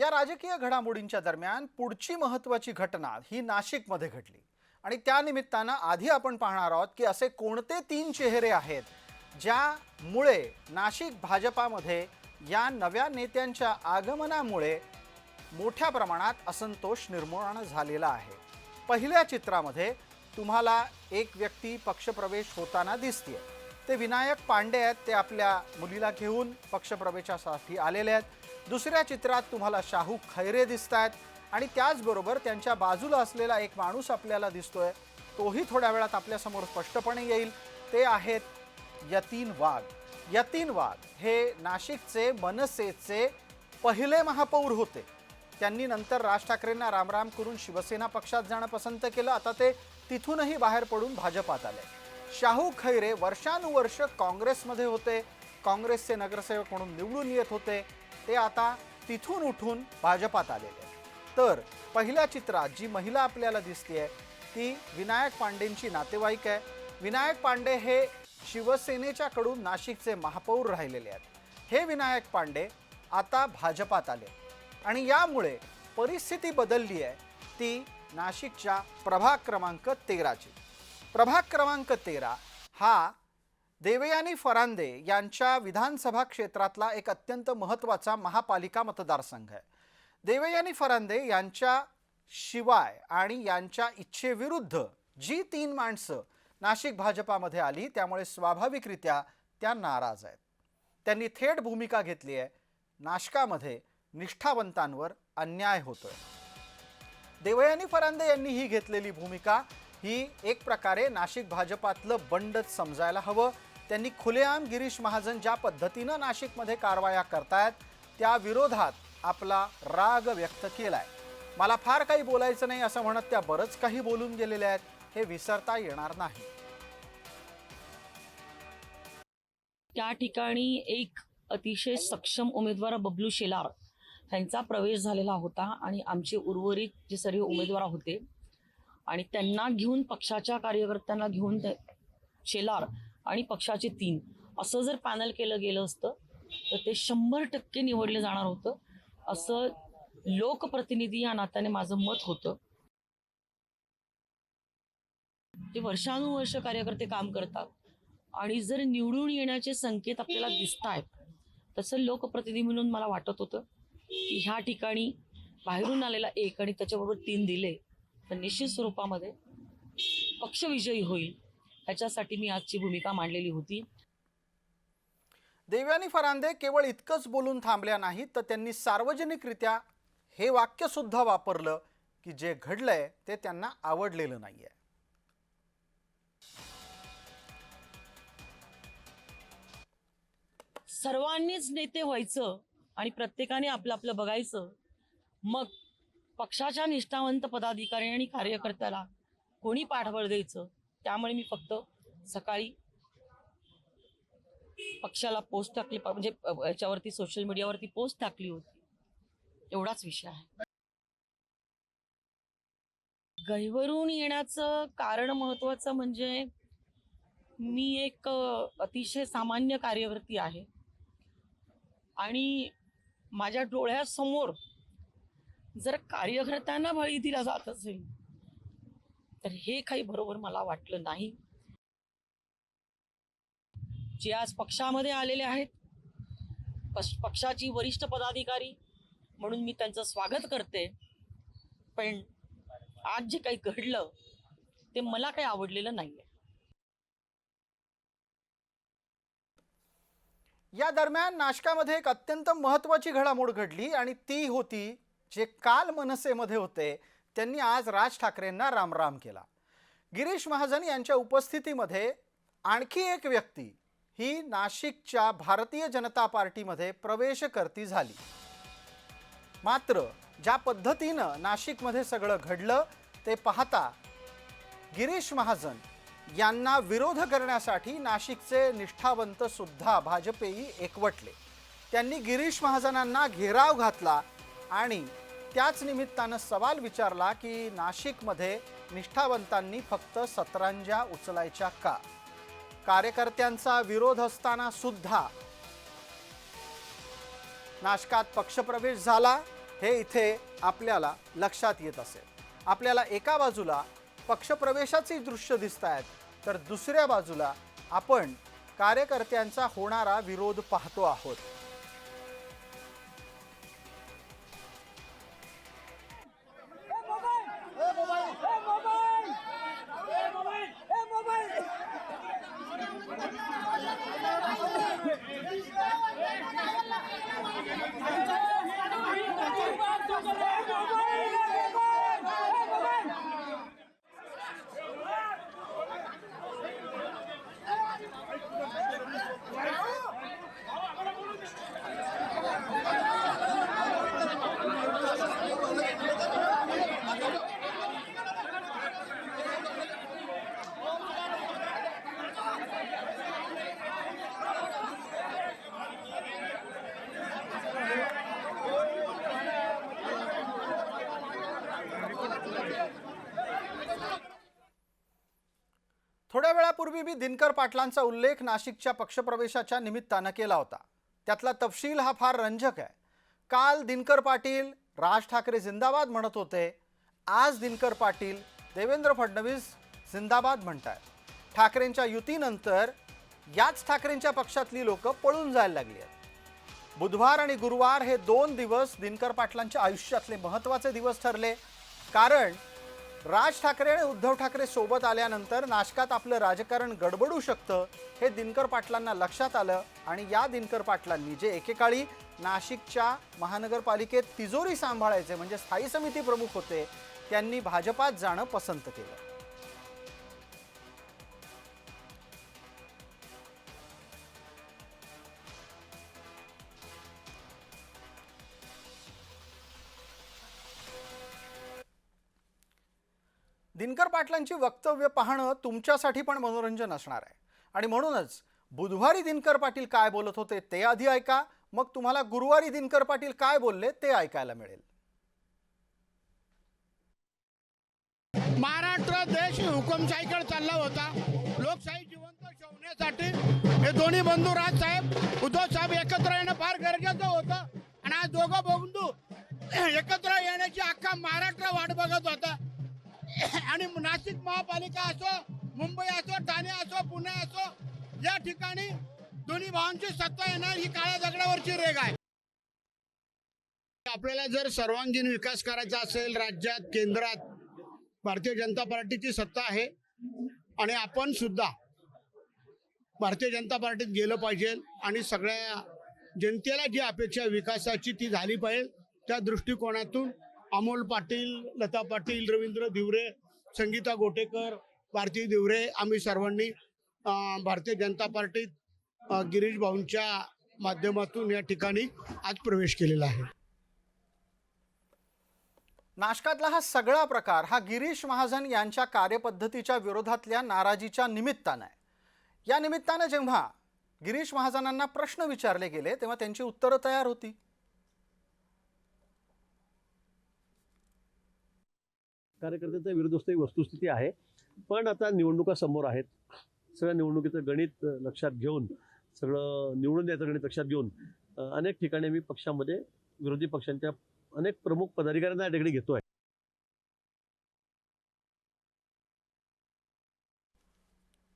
या राजकीय घडामोडींच्या दरम्यान पुढची महत्त्वाची घटना ही नाशिकमध्ये घडली आणि त्या निमित्तानं आधी आपण पाहणार आहोत की असे कोणते तीन चेहरे आहेत ज्यामुळे नाशिक भाजपामध्ये या नव्या नेत्यांच्या आगमनामुळे मोठ्या प्रमाणात असंतोष निर्माण झालेला आहे। पहिल्या चित्रामध्ये तुम्हाला एक व्यक्ती पक्षप्रवेश होताना दिसते। ते विनायक पांडे आहेत। ते आपल्या मुलीला घेऊन पक्षप्रवेशासाठी आलेले आहेत। दुसऱ्या चित्रात तुम्हाला शाहू खैरे दिसतात आणि त्याचबरोबर त्यांच्या बाजूला असलेला एक माणूस आपल्याला दिसतोय, तोही थोड्या वेळात आपल्या समोर स्पष्टपणे येईल। ते आहेत यतीन वाघ। यतीन वाघ हे नाशिकचे मनसेचे पहिले महापौर होते। त्यांनी नंतर राज ठाकरेंना रामराम करून शिवसेना पक्षात जाणं पसंत केलं। आता ते तिथूनही बाहेर पडून भाजपात आले। शाहू खैरे वर्षानुवर्ष काँग्रेसमध्ये होते, काँग्रेसचे नगरसेवक म्हणून निवडून येत होते। ते आता तिथून उठून भाजपात आलेले। तर पहिल्या चित्रात जी महिला आपल्याला दिसतेय ती विनायक पांडेंची नातेवाईक आहे। विनायक पांडे हे शिवसेनेच्या कडून नाशिकचे महापौर राहिलेले आहेत। हे विनायक पांडे आता भाजपात आले आणि यामुळे परिस्थिती बदलली आहे ती नाशिकच्या प्रभाग क्रमांक 13 ची। प्रभाग क्रमांक 13 हा देवयानी फरांदे यांच्या विधानसभा क्षेत्रातला एक अत्यंत महत्त्वाचा महापालिका मतदारसंघ आहे। देवयानी फरांदे यांच्या शिवाय आणि यांच्या इच्छेविरुद्ध जी तीन माणसं नाशिक भाजपामध्ये आली त्यामुळे स्वाभाविकरित्या त्या नाराज आहेत। त्यांनी थेट भूमिका घेतली आहे, नाशिकामध्ये निष्ठावंतांवर अन्याय होतोय। देवयानी फरांदे यांनी ही घेतलेली भूमिका ही एक प्रकारे नाशिक भाजपातलं बंडच समजायला हवं। त्यांनी खुलेआम गिरीश महाजन ज्या पद्धतीनं नाशिकमध्ये कारवाया करतायत त्या विरोधात आपला राग व्यक्त केलाय। मला फार काही बोलायचं नाही असं म्हणत त्या बरंच काही बोलून गेलेल्या आहेत, हे विसरता येणार नाही। त्या ठिकाणी एक अतिशय सक्षम उमेदवार बबलू शेलार यांचा प्रवेश झालेला होता आणि आमचे उर्वरित जे सर्व उमेदवार होते आणि त्यांना घेऊन पक्षाच्या कार्यकर्त्यांना घेऊन शेलार आणि पक्षाचे 3 असं जर पॅनल केलं गेलं असतं तर ते 100% निवडले जाणार होतं असं लोकप्रतिनिधी या नात्याने माझं मत होतं। ते वर्षानुवर्ष कार्यकर्ते काम करतात आणि जर निवडून येण्याचे संकेत आपल्याला दिसत आहेत तसं लोकप्रतिनिधी म्हणून मला वाटत होतं की ह्या ठिकाणी बाहेरून आलेला 1 आणि त्याच्याबरोबर 3 दिले तर निश्चित स्वरूपामध्ये पक्ष विजयी होईल, ह्याच्यासाठी मी आजची भूमिका मांडलेली होती। देवयानी फरांदे केवळ इतकंच बोलून थांबल्या नाहीत तर त्यांनी सार्वजनिकरित्या हे वाक्य सुद्धा वापरलं की जे घडलंय ते त्यांना आवडलेलं नाहीये। सर्वांनीच नेते व्हायचं आणि प्रत्येकाने आपलं आपलं बघायचं, मग पक्षाच्या निष्ठावंत पदाधिकारी आणि कार्यकर्त्याला कोणी पाठबळ द्यायचं। त्यामुळे मी फक्त सकाळी पक्षाला पोस्ट टाकली, म्हणजे याच्यावरती सोशल मीडियावरती पोस्ट टाकली होती, एवढाच विषय आहे। गहिवरून येण्याचं कारण महत्वाचं म्हणजे मी एक अतिशय सामान्य कार्यकर्ती आहे आणि माझ्या डोळ्यासमोर जर कार्यकर्त्यांना बळी दिला जात असेल तर हे काही बरोबर मला वाटलं नाही। जे आज पक्षामध्ये आलेले आहेत, पक्षाची वरिष्ठ पदाधिकारी म्हणून मी त्यांचं स्वागत करते, पण आज जे काही घडलं ते मला काही आवडलेलं नाहीये। या दरम्यान नाशिकामध्ये एक अत्यंत महत्त्वाची घडामोड घडली आणि ती होती जे काल मनसेमध्ये होते त्यांनी आज राज ठाकरेंना रामराम केला। गिरीश महाजन यांच्या उपस्थितीमध्ये आणखी एक व्यक्ती ही नाशिकच्या भारतीय जनता पार्टीमध्ये प्रवेशकर्ती झाली। मात्र ज्या पद्धतीनं नाशिकमध्ये सगळं घडलं ते पाहता गिरीश महाजन यांना विरोध करण्यासाठी नाशिकचे निष्ठावंत सुद्धा भाजपेही एकवटले। त्यांनी गिरीश महाजनांना घेराव घातला आणि त्याच निमित्तानं सवाल विचारला की नाशिकमध्ये निष्ठावंतांनी फक्त सतरंजा उचलायच्या का? कार्यकर्त्यांचा विरोध असताना सुद्धा नाशकात पक्षप्रवेश झाला हे इथे आपल्याला लक्षात येत असेल. आपल्याला एका बाजूला पक्षप्रवेशाची दृश्य दिसत आहेत, तर दुसऱ्या बाजूला आपण कार्यकर्त्यांचा होणारा विरोध पाहतो आहोत. थोड्या वेळापूर्वी मी दिनकर पाटलांचा उल्लेख नाशिकच्या पक्षप्रवेशाच्या निमित्तानं केला होता. त्यातला तपशील हा फार रंजक आहे. काल दिनकर पाटील राज ठाकरे जिंदाबाद म्हणत होते, आज दिनकर पाटील देवेंद्र फडणवीस जिंदाबाद म्हणतात. ठाकरेंच्या युतीनंतर याच ठाकरेंच्या पक्षातली लोक पळून जायला लागली आहेत. बुधवार आणि गुरुवार हे 2 दिवस दिनकर पाटलांच्या आयुष्यातले महत्त्वाचे दिवस ठरले, कारण राज ठाकरे आणि उद्धव ठाकरे सोबत आल्यानंतर नाशकात आपलं राजकारण गडबडू शकतं हे दिनकर पाटलांना लक्षात आलं. आणि या दिनकर पाटलांनी जे एकेकाळी नाशिकच्या महानगरपालिकेत तिजोरी सांभाळायचे म्हणजे स्थायी समिती प्रमुख होते, त्यांनी भाजपात जाणं पसंत केलं. दिनकर पाटलांची वक्तव्य पाहणं तुमच्यासाठी पण मनोरंजन असणार आहे. आणि म्हणूनच बुधवारी दिनकर पाटील काय बोलत होते ते आधी ऐका, मग तुम्हाला गुरुवारी दिनकर पाटील काय बोलले ते ऐकायला मिळेल. महाराष्ट्र देश हुकुमशाहीकडे चालला होता. लोकशाही जिवंत ठेवण्यासाठी हे दोन्ही बंधू राजसाहेब उद्धव साहेब एकत्र येणं फार गरजेचं होतं. आणि आज दोघं बंधू एकत्र येण्याची अख्खा महाराष्ट्र वाट बघत होता. आणि नाशिक महापालिका असो, मुंबई असो, ठाणे असो, पुणे असो, या ठिकाणी दोन्ही भावांची सत्ता येणार ही काळ्या दगडावरची रेघ आहे. आपल्याला जर सर्वांगीण विकास करायचा असेल राज्यात, केंद्रात भारतीय जनता पार्टीची सत्ता आहे आणि आपण सुद्धा भारतीय जनता पार्टीत गेलं पाहिजे. आणि सगळ्या जनतेला जी अपेक्षा विकासाची ती झाली पाहिजे. त्या दृष्टिकोनातून अमोल पाटील, लता पाटील, रवींद्र धिवरे, संगीता गोटेकर, भारती धिवरे आम्ही सर्वांनी भारतीय जनता पार्टीत गिरीश भाऊंच्या माध्यमातून या ठिकाणी आज प्रवेश केलेला आहे. नाशकातला हा सगळा प्रकार हा गिरीश महाजन यांच्या कार्यपद्धतीच्या विरोधातल्या नाराजीच्या निमित्तानं आहे. या निमित्तानं जेव्हा गिरीश महाजनांना प्रश्न विचारले गेले तेव्हा त्यांची उत्तरं तयार होती. कार्यकर्त्यांच्या विरोधात एक वस्तुस्थिती आहे. पण आता निवडणुका समोर आहेत. सगळ्या निवडणुकीचं गणित लक्षात घेऊन, सगळं निवडून द्यायचं गणित लक्षात घेऊन अनेक ठिकाणी मी पक्षामध्ये विरोधी पक्षांच्या अनेक प्रमुख पदाधिकाऱ्यांना या ठिकाणी घेतो आहे.